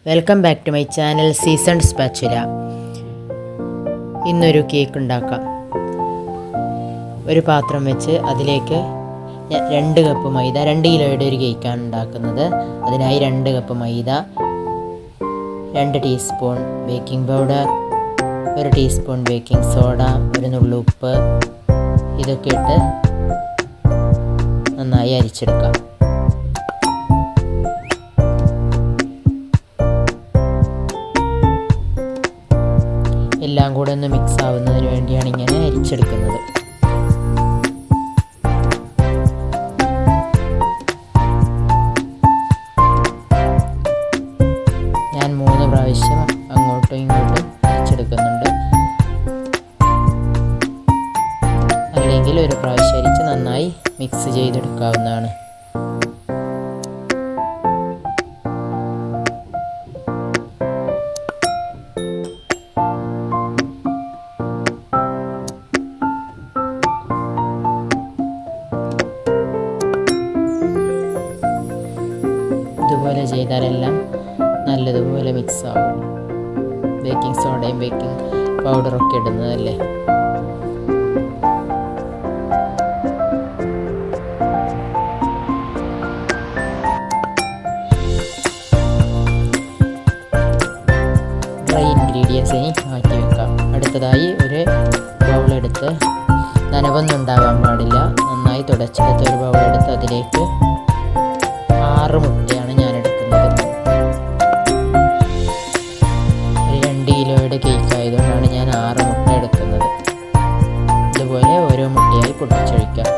Welcome back to my channel season spatula. ഇന്നൊരു cake ഉണ്ടാക്കാം. ഒരു പാത്രം വെച്ച് അതിലേക്ക് 2 കപ്പ് മൈദ, 2 കിലോയുടെ ഒരു കേക്കാണ് ഉണ്ടാക്കുന്നത്. അതിനായി 2 കപ്പ് മൈദ, 2 teaspoon baking powder, 1 teaspoon baking soda, 1 നുള്ളു ഉപ്പ്, ഇതൊക്കെ ഇട്ട് നന്നായി അരിച്ചെടുക്കാം. എല്ലാം കൂടെ ഒന്ന് മിക്സ് ആവുന്നതിന് വേണ്ടിയാണ് ഇങ്ങനെ അരിച്ചെടുക്കുന്നത്. ഞാൻ 3 പ്രാവശ്യം അങ്ങോട്ടും ഇങ്ങോട്ടും അരിച്ചെടുക്കുന്നുണ്ട്. അല്ലെങ്കിൽ ഒരു പ്രാവശ്യം അരിച്ച് നന്നായി മിക്സ് ചെയ്തെടുക്കാവുന്നതാണ്. ഇതുപോലെ ചെയ്താലെല്ലാം നല്ലതുപോലെ മിക്സ് ആവും. ബേക്കിംഗ് സോഡയും ബേക്കിംഗ് പൗഡറൊക്കെ ഇടുന്നതല്ലേ. ഡ്രൈ ഇൻഗ്രീഡിയൻസ് ഇനി മാറ്റി വെക്കാം. അടുത്തതായി ഒരു ബൗളെടുത്ത്, നനവൊന്നും ഉണ്ടാവാൻ പാടില്ല, നന്നായി തുടച്ചെടുത്ത് ഒരു ബൗളെടുത്ത് അതിലേക്ക് 6 മുട്ടയാണ് ഞാൻ എടുക്കുന്നത്. ഒരു 2 കിലോയുടെ കേക്ക് ആയതുകൊണ്ടാണ് ഞാൻ 6 മുട്ട എടുക്കുന്നത്. ഇതുപോലെ ഓരോ മുട്ടയായി പൊട്ടിച്ചൊഴിക്കാം.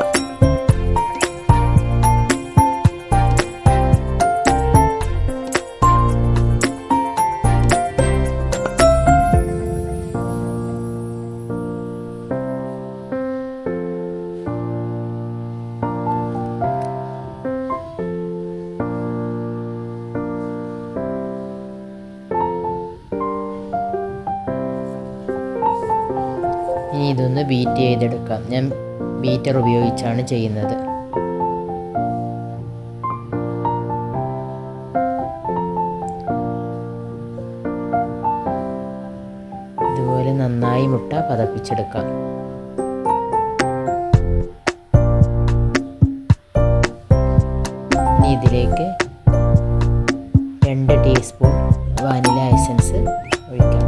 ഇനി ഇതൊന്ന് ബീറ്റ് ചെയ്തെടുക്കാം. ഞാൻ ബീറ്റർ ഉപയോഗിച്ചാണ് ചെയ്യുന്നത്. ഇതുപോലെ നന്നായി മുട്ട പതപ്പിച്ചെടുക്കാം. ഇനി ഇതിലേക്ക് 2 ടീസ്പൂൺ വാനില എസൻസ് ഒഴിക്കാം.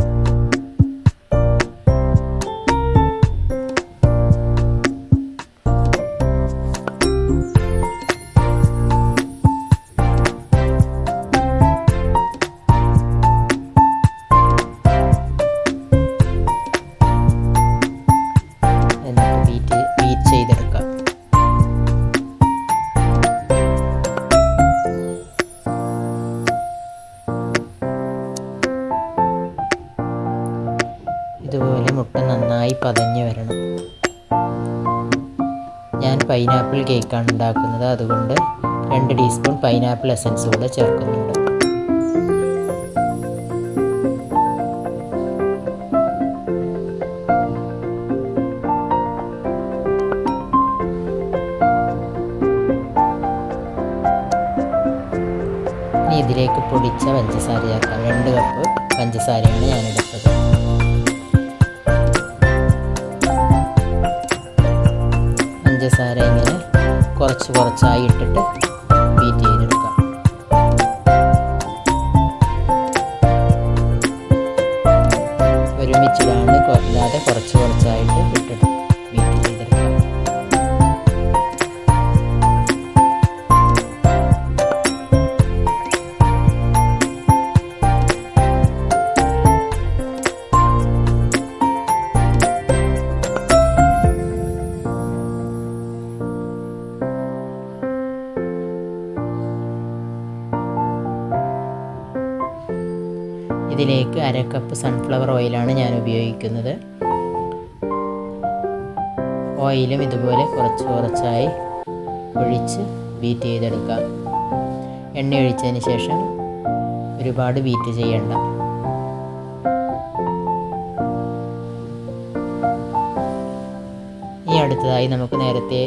ഇതുപോലെ മുട്ട നന്നായി പതഞ്ഞ് വരണം. ഞാൻ പൈനാപ്പിൾ കേക്കാണ് ഉണ്ടാക്കുന്നത്, അതുകൊണ്ട് 2 ടീസ്പൂൺ പൈനാപ്പിൾ എസൻസ് കൂടെ ചേർക്കുന്നുണ്ട്. ഇനി ഇതിലേക്ക് പൊടിച്ച പഞ്ചസാര ചേർക്കാം. 2 കപ്പ് പഞ്ചസാരയാണ് ഞാൻ എടുത്തത്. പഞ്ചസാര ഇങ്ങനെ കുറച്ചായി ഇട്ടിട്ട് ബീറ്റ് ചെയ്തെടുക്കാം. ഒരുമിച്ചിടാണ്ട് ഇല്ലാതെ കുറച്ചായിട്ട് ഇട്ടിട്ട് ബീറ്റ് ചെയ്തെടുക്കാം. ഇതിലേക്ക് 1/2 കപ്പ് സൺഫ്ലവർ ഓയിലാണ് ഞാൻ ഉപയോഗിക്കുന്നത്. ഓയിലും ഇതുപോലെ കുറച്ചായി ഒഴിച്ച് ബീറ്റ് ചെയ്തെടുക്കാം. എണ്ണ ഒഴിച്ചതിന് ശേഷം ഒരുപാട് ബീറ്റ് ചെയ്യണ്ട. ഇനി അടുത്തതായി നമുക്ക് നേരത്തെ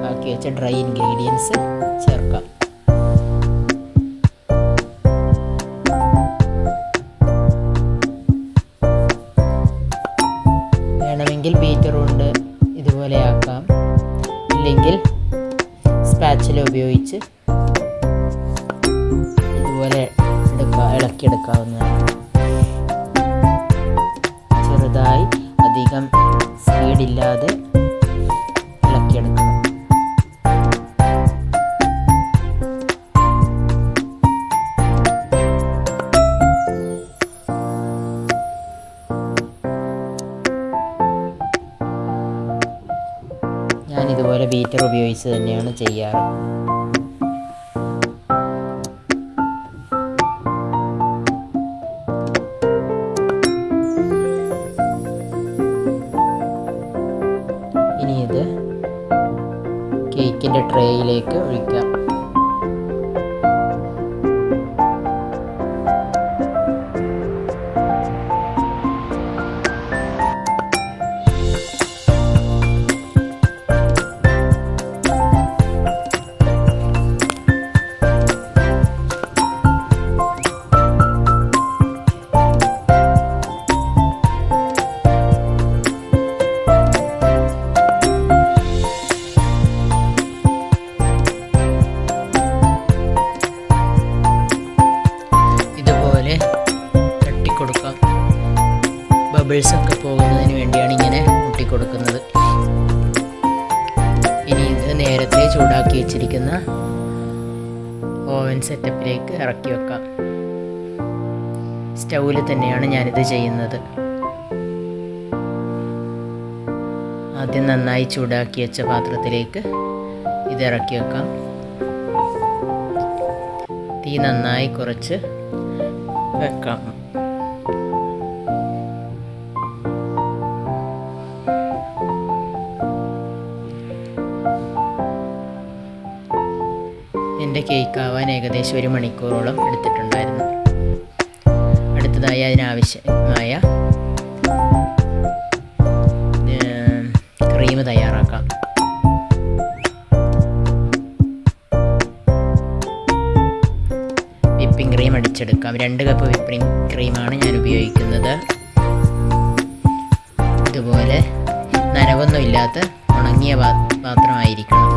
ആക്കി വെച്ച ഡ്രൈ ഇൻഗ്രീഡിയൻസ് ചേർക്കാം. ഇളക്കിയെടുക്കാവുന്നതാണ്. ചെറുതായി അധികം സ്പീഡില്ലാതെ ഇളക്കിയെടുക്കണം. ഞാനിതുപോലെ ബീറ്റർ ഉപയോഗിച്ച് തന്നെയാണ് ചെയ്യാറ്. ഇനി ഇത് കേക്കിൻ്റെ ട്രേയിലേക്ക് ഒഴിക്കാം. തട്ടിക്കൊടുക്കാം. ബബിൾസ് ഒക്കെ പോകുന്നതിന് വേണ്ടിയാണ് ഇങ്ങനെ മുട്ടിക്കൊടുക്കുന്നത്. ഇനി ഇത് നേരത്തെ ചൂടാക്കി വെച്ചിരിക്കുന്ന ഓവൻ സെറ്റപ്പിലേക്ക് ഇറക്കി വെക്കാം. സ്റ്റൗവിൽ തന്നെയാണ് ഞാനിത് ചെയ്യുന്നത്. ആദ്യം നന്നായി ചൂടാക്കി വെച്ച പാത്രത്തിലേക്ക് ഇത് ഇറക്കി വെക്കാം. തീ നന്നായി കുറച്ച് വെക്കാം. എൻ്റെ കേക്ക് ആവാൻ ഏകദേശം 1 മണിക്കൂറോളം എടുത്തിട്ടുണ്ടായിരുന്നു. അടുത്തതായി അതിനാവശ്യമായ ക്രീം തയ്യാറാക്കാം. വിപ്പിംഗ് ക്രീം അടിച്ചെടുക്കാം. 2 കപ്പ് വിപ്പിംഗ് ക്രീമാണ് ഞാൻ ഉപയോഗിക്കുന്നത്. ഇതുപോലെ നനവൊന്നുമില്ലാത്ത ഉണങ്ങിയ പാത്രമായിരിക്കണം.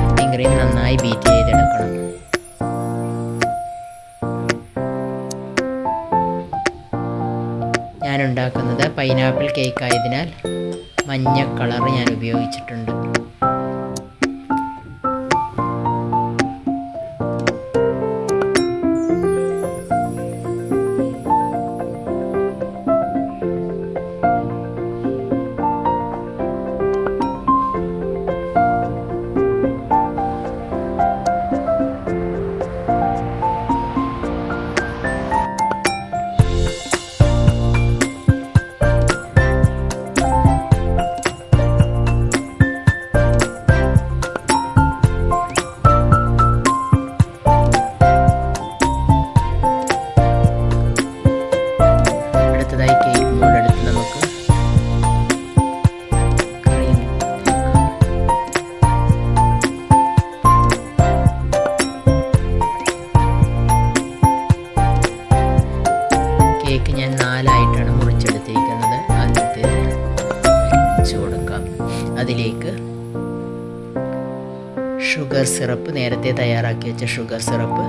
വിപ്പിംഗ് ക്രീം നന്നായി ബീറ്റ് ചെയ്തെടുക്കണം. ഞാൻ ഉണ്ടാക്കുന്നത് പൈനാപ്പിൾ കേക്ക് ആയതിനാൽ മഞ്ഞ കളർ ഞാൻ ഉപയോഗിച്ചിട്ടുണ്ട്. കേക്ക് ഞാൻ 4ആയിട്ടാണ് മുറിച്ചെടുത്തിരിക്കുന്നത്. ആദ്യത്തേത് വെച്ച് കൊടുക്കാം. അതിലേക്ക് ഷുഗർ സിറപ്പ്, നേരത്തെ തയ്യാറാക്കി വെച്ച ഷുഗർ സിറപ്പ്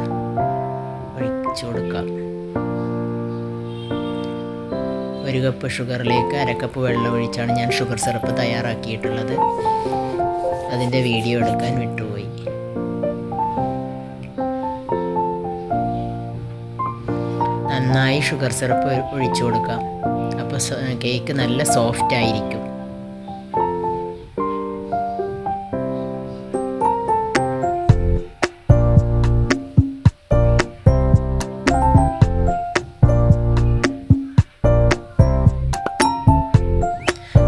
ഒഴിച്ചു കൊടുക്കാം. 1 കപ്പ് ഷുഗറിലേക്ക് 1/2 കപ്പ് വെള്ളം ഒഴിച്ചാണ് ഞാൻ ഷുഗർ സിറപ്പ് തയ്യാറാക്കിയിട്ടുള്ളത്. അതിൻ്റെ വീഡിയോ എടുക്കാൻ വിട്ടുപോയി. നന്നായി ഷുഗർ സിറപ്പ് ഒഴിച്ചു കൊടുക്കാം. അപ്പോൾ കേക്ക് നല്ല സോഫ്റ്റ് ആയിരിക്കും.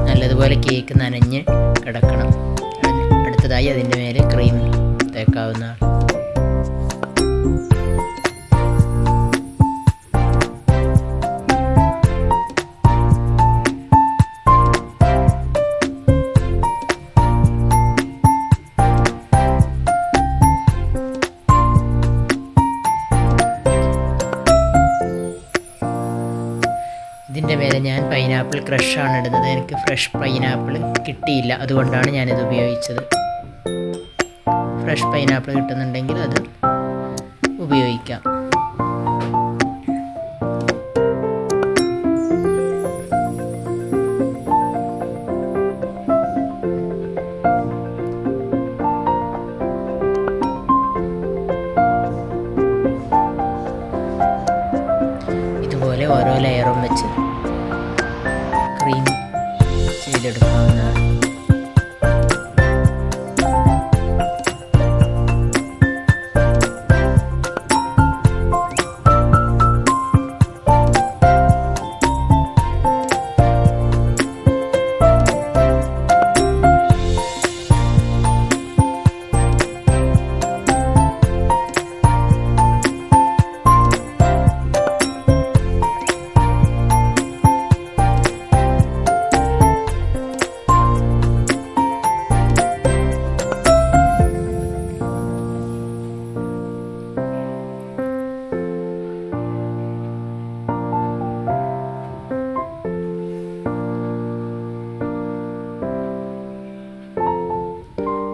നല്ലതുപോലെ കേക്ക് നനഞ്ഞ് കിടക്കണം. അടുത്തതായി അതിൻ്റെ മേലെ ക്രീം തേക്കാവുന്നതാണ്. ഇതിൻ്റെ മേലെ ഞാൻ പൈനാപ്പിൾ ക്രഷാണ് ഇടുന്നത്. എനിക്ക് ഫ്രഷ് പൈനാപ്പിൾ കിട്ടിയില്ല, അതുകൊണ്ടാണ് ഞാനിത് ഉപയോഗിച്ചത്. ഫ്രഷ് പൈനാപ്പിൾ കിട്ടുന്നുണ്ടെങ്കിൽ അത് ഉപയോഗിക്കാം. ഇതുപോലെ ഓരോ ലെയറും വെച്ച് ക്രീം ചെയ്തെടുക്കാവുന്നതാണ്.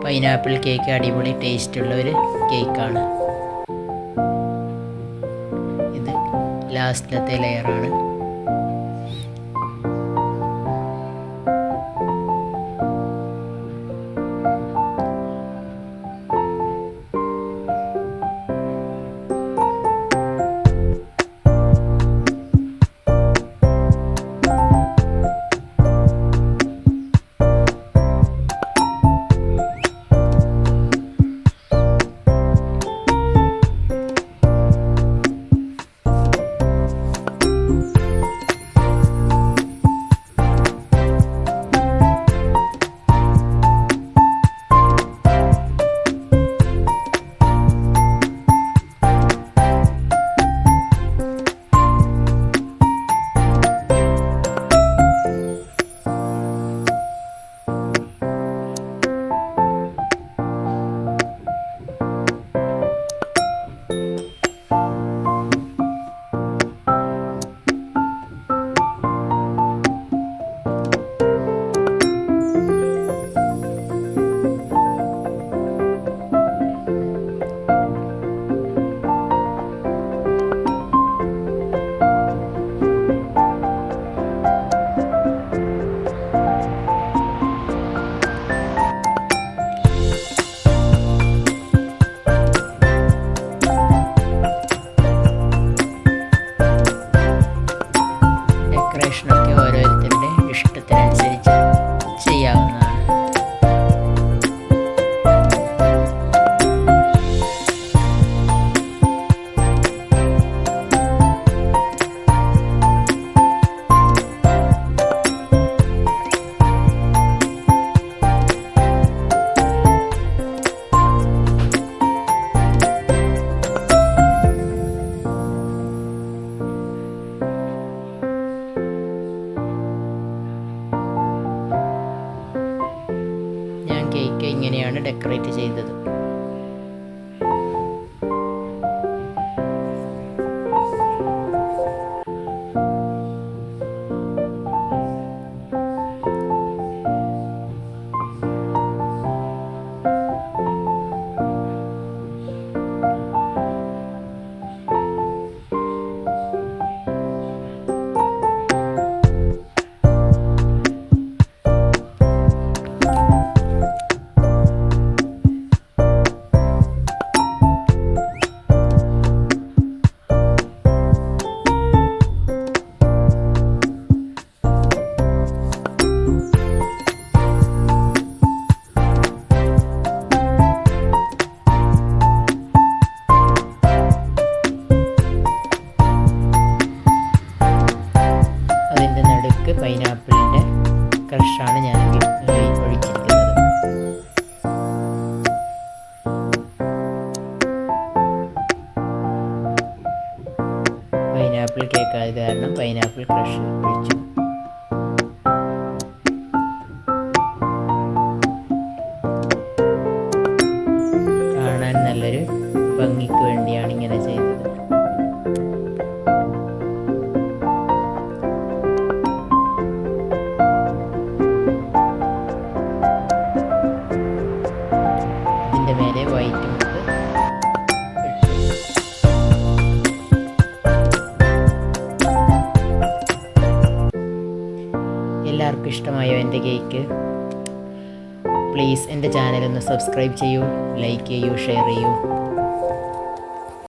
പൈനാപ്പിൾ കേക്ക് അടിപൊളി ടേസ്റ്റുള്ള ഒരു കേക്കാണ്. ഇത് ലാസ്റ്റത്തെ ലെയറാണ്. ഡെക്കറേഷനൊക്കെ ഓരോരുത്തരുടെ ഇഷ്ടത്തിനനുസരിച്ച് ചെയ്യാവുന്നതാണ്. കേക്ക് ഇങ്ങനെയാണ് ഡെക്കറേറ്റ് ചെയ്തത്. പൈനാപ്പിളിൻ്റെ ക്രഷാണ് ഞാൻ ഒഴിച്ചിരിക്കുന്നത്. പൈനാപ്പിൾ കേക്ക് ആയത് കാരണം പൈനാപ്പിൾ ക്രഷ് ഒഴിച്ചു. കാണാൻ നല്ലൊരു ഭംഗിക്ക് വേണ്ടിയാണ് ഇങ്ങനെ ചെയ്തത്. അതിൻ്റെ മേലെ വൈറ്റ് മുത്ത് എല്ലാവർക്കും ഇഷ്ടമായോ എൻ്റെ കേക്ക്? പ്ലീസ് എൻ്റെ ചാനൽ ഒന്ന് സബ്സ്ക്രൈബ് ചെയ്യൂ, ലൈക്ക് ചെയ്യൂ, ഷെയർ ചെയ്യൂ.